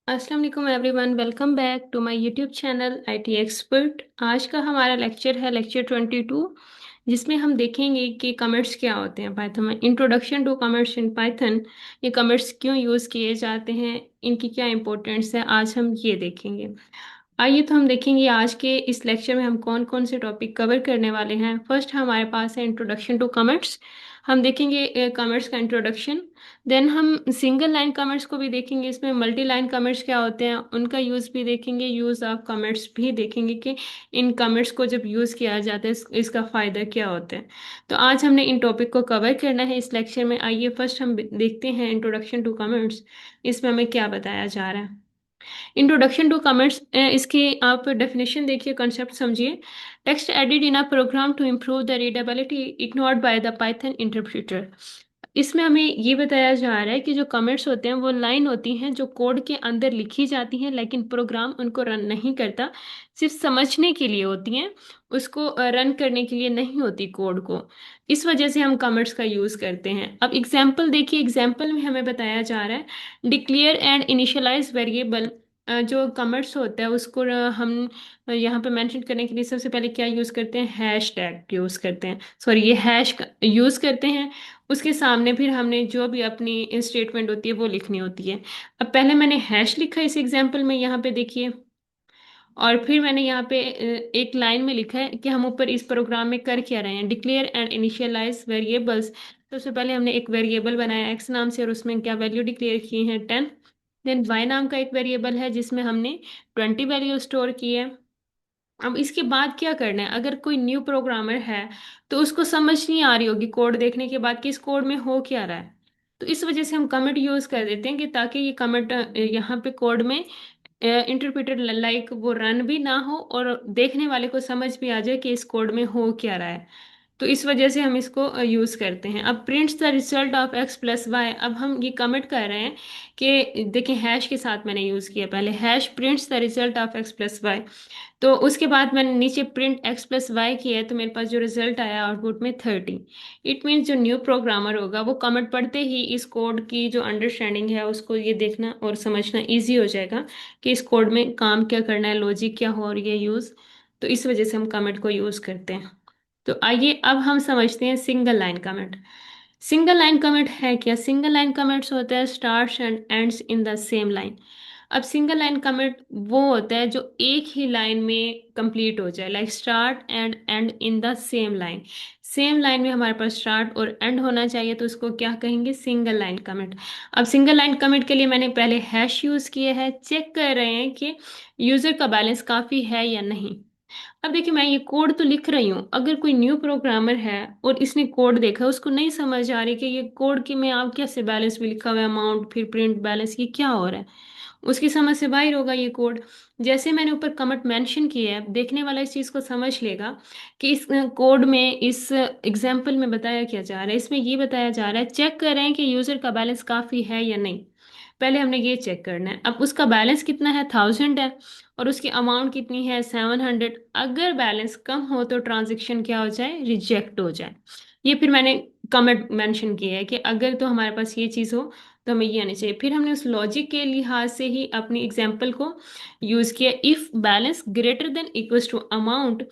अस्सलाम वालेकुम everyone, welcome back to my YouTube channel IT expert. आज का हमारा लेक्चर है लेक्चर 22, जिसमें हम देखेंगे कि कमेंट्स क्या होते हैं पाइथन में। Introduction to comments in Python. ये कमेंट्स क्यों यूज़ किए जाते हैं, इनकी क्या इंपॉर्टेंस है, आज हम ये देखेंगे। आइए तो हम देखेंगे आज के इस लेक्चर में हम कौन कौन से टॉपिक कवर करने वाले हैं। फर्स्ट हमारे पास है इंट्रोडक्शन टू कमेंट्स। हम देखेंगे कमेंट्स का इंट्रोडक्शन। देन हम सिंगल लाइन कमेंट्स को भी देखेंगे, इसमें मल्टी लाइन कमेंट्स क्या होते हैं उनका यूज़ भी देखेंगे, यूज़ ऑफ कमेंट्स भी देखेंगे कि इन कमेंट्स को जब यूज़ किया जाता है इसका फ़ायदा क्या होता है। तो आज हमने इन टॉपिक को कवर करना है इस लेक्चर में। आइए फर्स्ट हम देखते हैं इंट्रोडक्शन टू कमेंट्स, इसमें हमें क्या बताया जा रहा है। इंट्रोडक्शन टू कमेंट्स, इसकी आप डेफिनेशन देखिए, कंसेप्ट समझिए। Text added in a program to improve the readability ignored by the Python interpreter. इसमें हमें ये बताया जा रहा है कि जो कमेंट्स होते हैं वो लाइन होती हैं जो कोड के अंदर लिखी जाती हैं, लेकिन प्रोग्राम उनको रन नहीं करता, सिर्फ समझने के लिए होती हैं, उसको रन करने के लिए नहीं होती कोड को। इस वजह से हम कमेंट्स का यूज़ करते हैं। अब एग्जाम्पल देखिए, एग्जाम्पल में हमें बताया जा रहा है डिक्लेयर एंड इनिशियलाइज वेरिएबल। जो कमेंट्स होता है उसको हम यहाँ पे मेंशन करने के लिए सबसे पहले क्या यूज़ करते हैं, हैश टैग यूज़ करते हैं, सॉरी ये हैश यूज़ करते हैं। उसके सामने फिर हमने जो भी अपनी स्टेटमेंट होती है वो लिखनी होती है। अब पहले मैंने हैश लिखा इस एग्जाम्पल में, यहाँ पे देखिए, और फिर मैंने यहाँ पे एक लाइन में लिखा है कि हम ऊपर इस प्रोग्राम में कर क्या रहे हैं, डिक्लेयर एंड इनिशियलाइज वेरिएबल्स। सबसे पहले हमने एक वेरिएबल बनाया एक्स नाम से और उसमें क्या वैल्यू डिक्लेयर की है, 10। देन वाई नाम का एक वेरिएबल है जिसमें हमने 20 वैल्यू स्टोर की है। अब इसके बाद क्या करना है, अगर कोई न्यू प्रोग्रामर है तो उसको समझ नहीं आ रही होगी कोड देखने के बाद कि इस कोड में हो क्या रहा है, तो इस वजह से हम कमेंट यूज कर देते हैं कि ताकि ये कमेंट यहाँ पे कोड में इंटरप्रेटेड लाइक वो रन भी ना हो और देखने वाले को समझ भी आ जाए कि इस कोड में हो क्या रहा है। तो इस वजह से हम इसको यूज करते हैं। अब prints the result of x plus y, अब हम ये कमेंट कर रहे हैं कि देखिए हैश के साथ मैंने यूज किया, पहले hash prints the result of x plus y, तो उसके बाद मैंने नीचे प्रिंट एक्स प्लस वाई किया है, तो मेरे पास जो रिजल्ट आया आउटपुट में 30। इट मीन्स जो न्यू प्रोग्रामर होगा वो कमेंट पढ़ते ही इस कोड की जो अंडरस्टैंडिंग है उसको ये देखना और समझना इजी हो जाएगा कि इस कोड में काम क्या करना है, लॉजिक क्या हो रही है यूज। तो इस वजह से हम कमेंट को यूज करते हैं। तो आइए अब हम समझते हैं single line comment. Single line comment है क्या, सिंगल लाइन कमेंट्स होता है starts and ends in the same line. अब सिंगल लाइन कमेंट वो होता है जो एक ही लाइन में कंप्लीट हो जाए, like start and and in the same line. Same line में हमारे पास स्टार्ट और एंड होना चाहिए, तो उसको क्या कहेंगे, सिंगल लाइन कमेंट। अब सिंगल लाइन कमेंट के लिए मैंने पहले हैश यूज किया है, चेक कर रहे हैं कि यूजर का बैलेंस काफी है या नहीं। अब देखिए मैं ये कोड तो लिख रही हूँ, अगर कोई न्यू प्रोग्रामर है और इसने कोड देखा, उसको नहीं समझ आ रही कि ये कोड की में आप कैसे बैलेंस भी लिखा हुआ है, अमाउंट फिर प्रिंट बैलेंस, ये क्या हो रहा है, उसकी समझ से बाहर होगा ये कोड। जैसे मैंने ऊपर कमेंट मेंशन किया है, देखने वाला इस चीज़ को समझ लेगा कि इस कोड में, इस एग्जाम्पल में बताया क्या जा रहा है। इसमें ये बताया जा रहा है चेक कर रहे हैं कि यूज़र का बैलेंस काफ़ी है या नहीं। पहले हमने ये चेक करना है। अब उसका बैलेंस कितना है, 1000 है, और उसकी अमाउंट कितनी है, 700। अगर बैलेंस कम हो तो ट्रांजेक्शन क्या हो जाए, रिजेक्ट हो जाए। ये फिर मैंने कमेंट मेंशन किया है कि अगर तो हमारे पास ये चीज़ हो तो हमें ये आनी चाहिए। फिर हमने उस लॉजिक के लिहाज से ही अपनी एग्जाम्पल को यूज किया। If balance greater than equals to amount,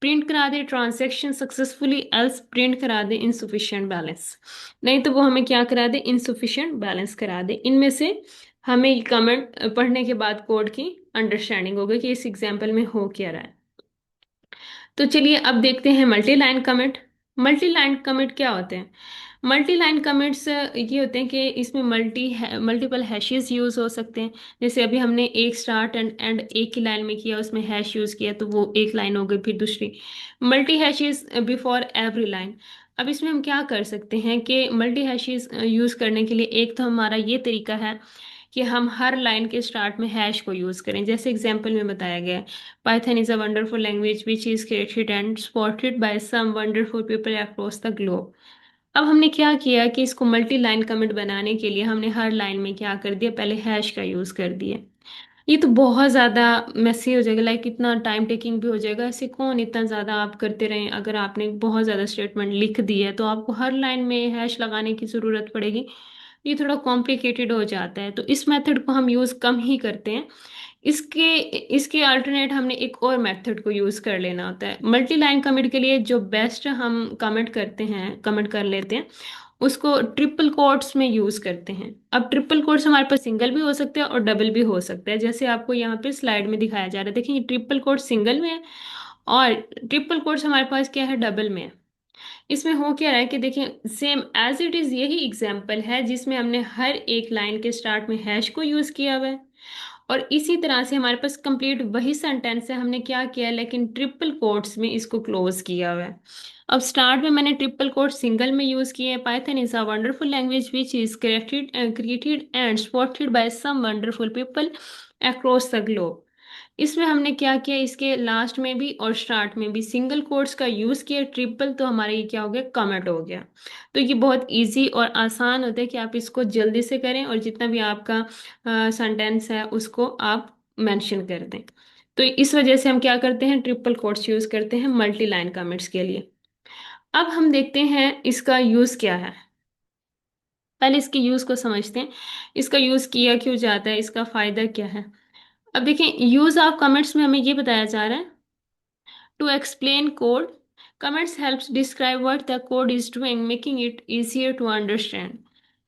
print करा दे ट्रांजेक्शन सक्सेसफुली, एल्स प्रिंट करा दे इनसुफिशिएंट बैलेंस। नहीं तो वो हमें क्या करा दे, इनसुफिशिएंट बैलेंस करा दे। इनमें से हमें कमेंट पढ़ने के बाद कोड की अंडरस्टैंडिंग होगी कि इस एग्जाम्पल में हो क्या रहा है। तो चलिए अब देखते हैं multi line comment. Multi line comment क्या होते हैं, मल्टी लाइन कमेंट्स ये होते हैं कि इसमें मल्टीपल हैशेस यूज हो सकते हैं। जैसे अभी हमने एक स्टार्ट एंड एंड एक ही लाइन में किया, उसमें हैश यूज किया तो वो एक लाइन हो गई, फिर दूसरी multi hashes before every line. अब इसमें हम क्या कर सकते हैं कि मल्टी हैशेस यूज करने के लिए एक तो हमारा ये तरीका है कि हम हर लाइन के स्टार्ट में हैश को यूज करें, जैसे एग्जाम्पल में बताया गया है, Python is a wonderful language which is created and supported by some wonderful people across the globe. अब हमने क्या किया कि इसको मल्टी लाइन कमेंट बनाने के लिए हमने हर लाइन में क्या कर दिया, पहले हैश का यूज कर दिया। ये तो बहुत ज़्यादा मेसी हो जाएगा, लाइक इतना टाइम टेकिंग भी हो जाएगा, ऐसे कौन इतना ज़्यादा आप करते रहें। अगर आपने बहुत ज़्यादा स्टेटमेंट लिख दी है तो आपको हर लाइन में हैश लगाने की ज़रूरत पड़ेगी, ये थोड़ा कॉम्प्लिकेटेड हो जाता है, तो इस मेथड को हम यूज़ कम ही करते हैं। इसके इसके अल्टरनेट हमने एक और मेथड को यूज़ कर लेना होता है। मल्टी लाइन कमेंट के लिए जो बेस्ट हम कमेंट करते हैं, कमेंट कर लेते हैं, उसको ट्रिपल कोट्स में यूज़ करते हैं। अब ट्रिपल कोट्स हमारे पास सिंगल भी हो सकते हैं और डबल भी हो सकता है, जैसे आपको यहाँ पे स्लाइड में दिखाया जा रहा है। देखिए, ट्रिपल कोट सिंगल में है और ट्रिपल कोट्स हमारे पास क्या है, डबल में है। इसमें हो क्या रहा है कि देखिए, सेम एज इट इज यही एग्जाम्पल है जिसमें हमने हर एक लाइन के स्टार्ट में हैश को यूज किया हुआ है, और इसी तरह से हमारे पास कंप्लीट वही सेंटेंस है, हमने क्या किया है लेकिन ट्रिपल कोट्स में इसको क्लोज किया हुआ है। अब स्टार्ट में मैंने ट्रिपल कोट सिंगल में यूज किए हैं। Python is a wonderful language which is created and supported by some wonderful people across the globe. इसमें हमने क्या किया, इसके लास्ट में भी और स्टार्ट में भी सिंगल कोट्स का यूज किया। ट्रिपल तो हमारे ये क्या हो गया, कमेंट हो गया। तो ये बहुत इजी और आसान होता है कि आप इसको जल्दी से करें और जितना भी आपका सेंटेंस है उसको आप मेंशन कर दें। तो इस वजह से हम क्या करते हैं, ट्रिपल कोट्स यूज करते हैं मल्टी लाइन कमेंट्स के लिए। अब हम देखते हैं इसका यूज क्या है। पहले इसके यूज को समझते हैं, इसका यूज किया क्यों जाता है, इसका फायदा क्या है। अब देखिए, यूज ऑफ कमेंट्स में हमें ये बताया जा रहा है, to explain code, comments helps describe what the code is doing, making it easier to understand।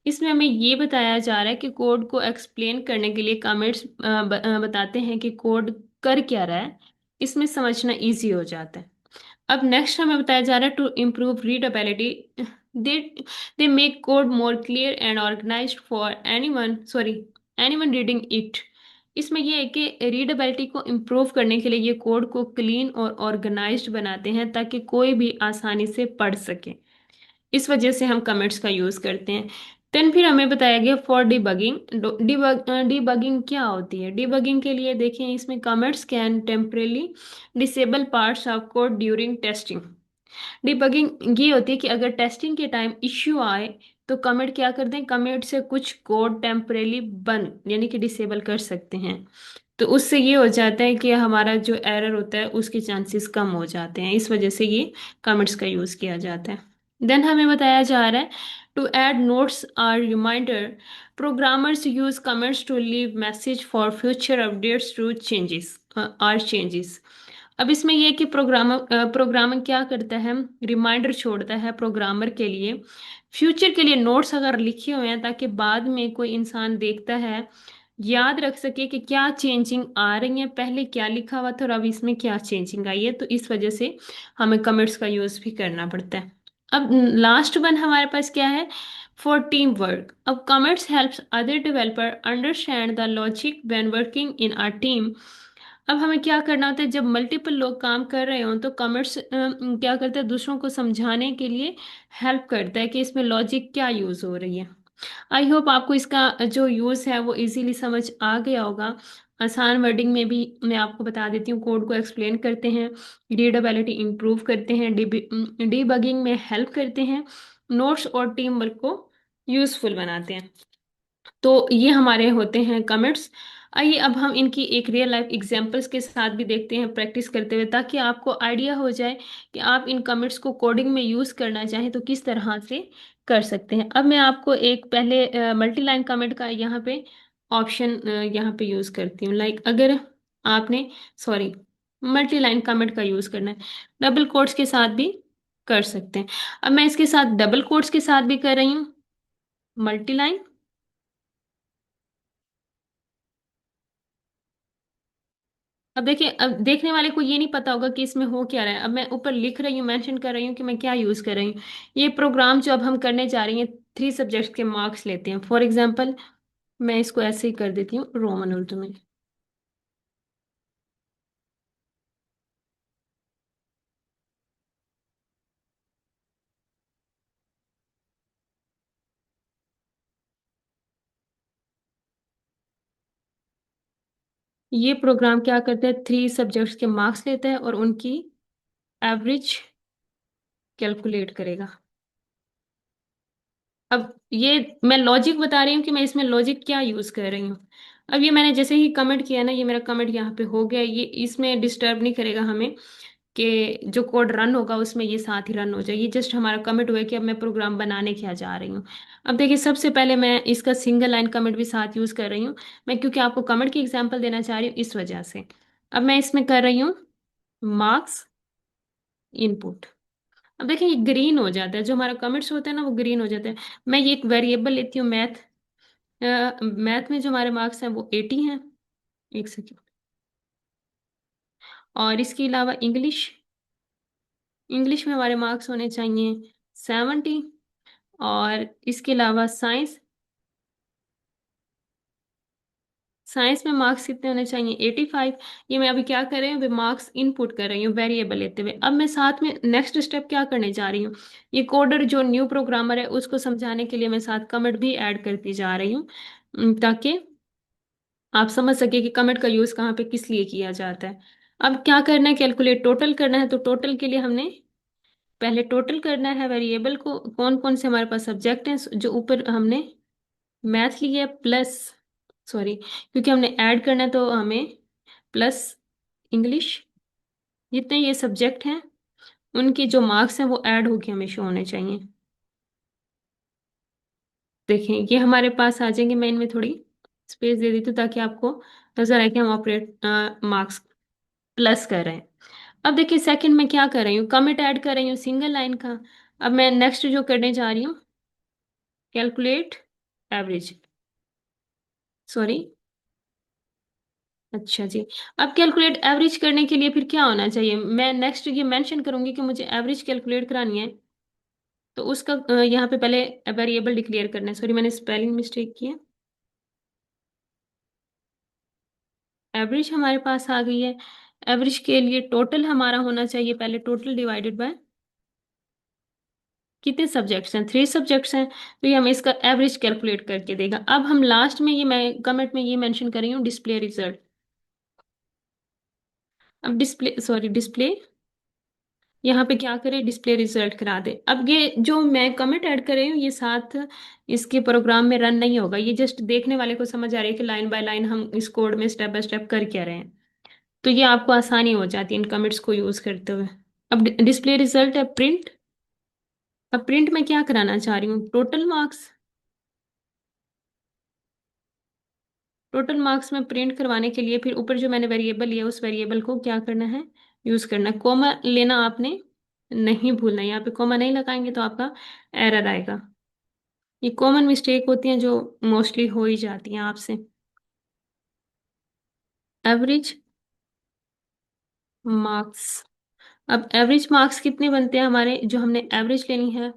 इसमें हमें ये बताया जा रहा है कि कोड को एक्सप्लेन करने के लिए कमेंट्स बताते हैं कि कोड कर क्या रहा है, इसमें समझना इजी हो जाता है। अब नेक्स्ट हमें बताया जा रहा है to improve readability, they they make code more clear and organised for anyone reading it. इसमें यह है कि रीडेबिलिटी को इम्प्रूव करने के लिए ये कोड को क्लीन और ऑर्गेनाइज्ड बनाते हैं ताकि कोई भी आसानी से पढ़ सके। इस वजह से हम कमेंट्स का यूज करते हैं। देन फिर हमें बताया गया फॉर डिबगिंग। डिबगिंग क्या होती है, डिबगिंग के लिए देखें, इसमें comments can temporarily disable parts of code during testing. Debugging ये होती है कि अगर टेस्टिंग के टाइम इश्यू आए तो कमेंट क्या करते हैं, कमेंट से कुछ कोड टेम्परेली बंद यानी कि डिसेबल कर सकते हैं। तो उससे ये हो जाता है कि हमारा जो एरर होता है उसके चांसेस कम हो जाते हैं। इस वजह से ये कमेंट्स का यूज किया जाता है। देन हमें बताया जा रहा है to add notes or reminder, programmers use comments to leave message for future updates to changes. अब इसमें यह है कि प्रोग्रामर क्या करता है, रिमाइंडर छोड़ता है प्रोग्रामर के लिए, फ्यूचर के लिए नोट्स अगर लिखे हुए हैं ताकि बाद में कोई इंसान देखता है याद रख सके कि क्या चेंजिंग आ रही है, पहले क्या लिखा हुआ था और अब इसमें क्या चेंजिंग आई है। तो इस वजह से हमें कमेंट्स का यूज भी करना पड़ता है। अब लास्ट वन हमारे पास क्या है, फॉर टीम वर्क। अब comments helps other developer understand the logic when working in a team. अब हमें क्या करना होता है, जब मल्टीपल लोग काम कर रहे हों तो कमेंट्स क्या करते हैं, दूसरों को समझाने के लिए हेल्प करता है कि इसमें लॉजिक क्या यूज हो रही है। आई होप आपको इसका जो यूज है वो इजीली समझ आ गया होगा। आसान वर्डिंग में भी मैं आपको बता देती हूँ, कोड को एक्सप्लेन करते हैं, रीडेबिलिटी इंप्रूव करते हैं, डीबगिंग में हेल्प करते हैं, नोट्स और टीम वर्क को यूजफुल बनाते हैं। तो ये हमारे होते हैं कमेंट्स। आइए अब हम इनकी एक रियल लाइफ एग्जांपल्स के साथ भी देखते हैं, प्रैक्टिस करते हुए, ताकि आपको आइडिया हो जाए कि आप इन कमेंट्स को कोडिंग में यूज करना चाहें तो किस तरह से कर सकते हैं। अब मैं आपको एक पहले मल्टी लाइन कमेंट का यहाँ पे ऑप्शन यहाँ पे यूज करती हूँ। लाइक अगर आपने, सॉरी, मल्टी लाइन कमेंट का यूज करना है, डबल कोट्स के साथ भी कर सकते हैं। अब मैं इसके साथ डबल कोट्स के साथ भी कर रही हूँ मल्टी लाइन। अब देखिए, अब देखने वाले को ये नहीं पता होगा कि इसमें हो क्या रहा है। अब मैं ऊपर लिख रही हूँ, मेंशन कर रही हूँ कि मैं क्या यूज कर रही हूँ। ये प्रोग्राम जो अब हम करने जा रही हैं, 3 सब्जेक्ट्स के मार्क्स लेते हैं। फॉर एग्जाम्पल मैं इसको ऐसे ही कर देती हूँ रोमन उर्दू में। ये प्रोग्राम क्या करते हैं, 3 सब्जेक्ट्स के मार्क्स लेता है और उनकी एवरेज कैलकुलेट करेगा। अब ये मैं लॉजिक बता रही हूँ कि मैं इसमें लॉजिक क्या यूज कर रही हूँ। अब ये मैंने जैसे ही कमेंट किया ना, ये मेरा कमेंट यहाँ पे हो गया, ये इसमें डिस्टर्ब नहीं करेगा हमें। कि जो कोड रन होगा उसमें ये साथ ही रन हो जाए। ये जस्ट हमारा कमिट हुआ है कि अब मैं प्रोग्राम बनाने क्या जा रही हूँ। अब देखिए, सबसे पहले मैं इसका सिंगल लाइन कमिट भी साथ यूज कर रही हूँ। मैं क्योंकि आपको कमिट की एग्जांपल देना चाह रही हूँ इस वजह से। अब मैं इसमें कर रही हूँ मार्क्स इनपुट। अब देखिए ये ग्रीन हो जाता है, जो हमारा कमिट्स होता है ना वो ग्रीन हो जाता है। मैं ये एक वेरिएबल लेती हूँ मैथ। मैथ में जो हमारे मार्क्स हैं वो 80 हैं। एक सेकेंड। और इसके अलावा इंग्लिश, इंग्लिश में हमारे मार्क्स होने चाहिए 70। और इसके अलावा साइंस, साइंस में मार्क्स कितने होने चाहिए 85। ये मैं अभी क्या कर रही हूँ, अभी मार्क्स इनपुट कर रही हूँ वेरिएबल लेते हुए। अब मैं साथ में नेक्स्ट स्टेप क्या करने जा रही हूँ, ये कोडर जो न्यू प्रोग्रामर है उसको समझाने के लिए मैं साथ कमेंट भी ऐड करती जा रही हूँ, ताकि आप समझ सके कि कमेंट का यूज कहाँ पे किस लिए किया जाता है। अब क्या करना है, कैलकुलेट टोटल करना है। तो टोटल के लिए हमने पहले टोटल करना है वेरिएबल को, कौन कौन से हमारे पास सब्जेक्ट हैं जो ऊपर हमने मैथ लिया है प्लस, सॉरी क्योंकि हमने ऐड करना है तो हमें प्लस इंग्लिश, जितने ये सब्जेक्ट हैं उनके जो मार्क्स हैं वो ऐड होके हमें शो होने चाहिए। देखें ये हमारे पास आ जाएंगे। मैं इनमें थोड़ी स्पेस दे देती हूँ ताकि आपको नजर आए कि हम ऑपरेट मार्क्स प्लस कर रहे हैं। अब देखिए सेकंड में क्या कर रही हूँ, कमिट ऐड कर रही हूँ सिंगल लाइन का। अब मैं नेक्स्ट जो करने जा रही हूँ, कैलकुलेट एवरेज, सॉरी, अच्छा जी। अब कैलकुलेट एवरेज करने के लिए फिर क्या होना चाहिए, मैं नेक्स्ट ये मेंशन करूंगी कि मुझे एवरेज कैलकुलेट करानी है। तो उसका यहाँ पे पहले वेरिएबल डिक्लेयर करना है। सॉरी मैंने स्पेलिंग मिस्टेक की है। एवरेज हमारे पास आ गई है। एवरेज के लिए टोटल हमारा होना चाहिए, पहले टोटल डिवाइडेड बाय कितने सब्जेक्ट्स हैं, 3 सब्जेक्ट्स हैं। तो ये हमें इसका एवरेज कैलकुलेट करके देगा। अब हम लास्ट में ये मैं कमेंट में ये मेंशन कर रही हूँ डिस्प्ले रिजल्ट। अब डिस्प्ले, सॉरी डिस्प्ले, यहाँ पे क्या करें, डिस्प्ले रिजल्ट करा दे। अब ये जो मैं कमेंट ऐड कर रही हूँ ये साथ इसके प्रोग्राम में रन नहीं होगा, ये जस्ट देखने वाले को समझ आ रही है कि लाइन बाय लाइन हम इस कोड में स्टेप बाय स्टेप कर क्या रहे हैं। तो ये आपको आसानी हो जाती है इन कमेंट्स को यूज करते हुए। अब डिस्प्ले रिजल्ट है प्रिंट। अब प्रिंट में क्या कराना चाह रही हूँ, टोटल मार्क्स। टोटल मार्क्स में प्रिंट करवाने के लिए फिर ऊपर जो मैंने वेरिएबल लिया उस वेरिएबल को क्या करना है, यूज करना है। कोमा लेना आपने नहीं भूलना है, यहाँ पे कोमा नहीं लगाएंगे तो आपका एरर आएगा। ये कॉमन मिस्टेक होती हैं जो मोस्टली हो ही जाती हैं आपसे। Average marks. अब एवरेज मार्क्स कितने बनते हैं हमारे, जो हमने एवरेज लेनी है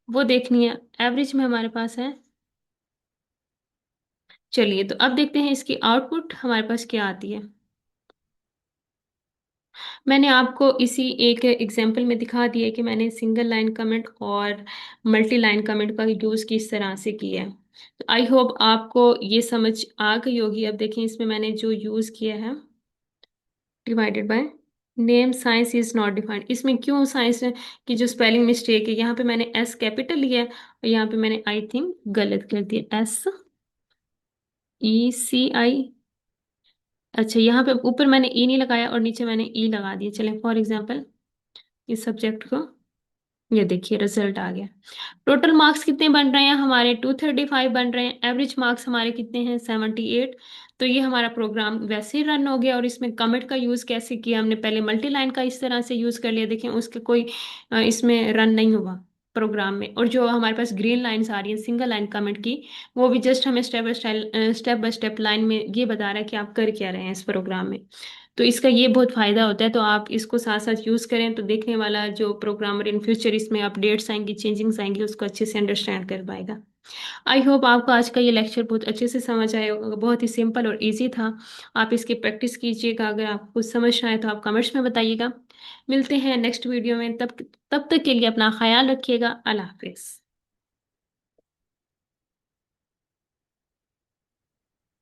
वो देखनी है। एवरेज में हमारे पास है, चलिए तो अब देखते हैं इसकी आउटपुट हमारे पास क्या आती है। मैंने आपको इसी एक एग्जांपल में दिखा दिया है कि मैंने सिंगल लाइन कमेंट और मल्टी लाइन कमेंट का यूज किस तरह से किया है। तो आई होप आपको ये समझ आ गई होगी। अब देखें इसमें मैंने जो यूज किया है divided by name science is not defined. इसमें क्यों साइंस की जो स्पेलिंग मिस्टेक है, यहाँ पे मैंने एस कैपिटल लिया है और यहाँ पे मैंने आई थिंक गलत कर दिया, एस ई सी आई। अच्छा यहाँ पे ऊपर मैंने ई नहीं लगाया और नीचे मैंने ई लगा दिया। चलें फॉर एग्जाम्पल इस सब्जेक्ट को, ये देखिए रिजल्ट आ गया। टोटल मार्क्स कितने बन रहे हैं हमारे, 235 बन रहे हैं। एवरेज मार्क्स हमारे कितने हैं, 78। तो ये हमारा प्रोग्राम वैसे ही रन हो गया। और इसमें कमेंट का यूज कैसे किया हमने, पहले मल्टी लाइन का इस तरह से यूज कर लिया, देखें उसके कोई इसमें रन नहीं हुआ प्रोग्राम में। और जो हमारे पास ग्रीन लाइंस आ रही हैं सिंगल लाइन कमेंट की, वो भी जस्ट हमें स्टेप बाय स्टेप लाइन में ये बता रहा है कि आप कर क्या रहे हैं इस प्रोग्राम में। तो इसका ये बहुत फायदा होता है। तो आप इसको साथ साथ यूज करें तो देखने वाला जो प्रोग्रामर इन फ्यूचर इसमें अपडेट्स आएंगी, चेंजिंग्स आएंगी, उसको अच्छे से अंडरस्टैंड कर पाएगा। आई होप आपको आज का ये लेक्चर बहुत अच्छे से समझ आया होगा। बहुत ही सिंपल और इजी था। आप इसकी प्रैक्टिस कीजिएगा। अगर आपको कुछ समझ ना आए तो आप कमेंट्स में बताइएगा। मिलते हैं नेक्स्ट वीडियो में, तब तक के लिए अपना ख्याल रखिएगा। अल्लाह हाफिज।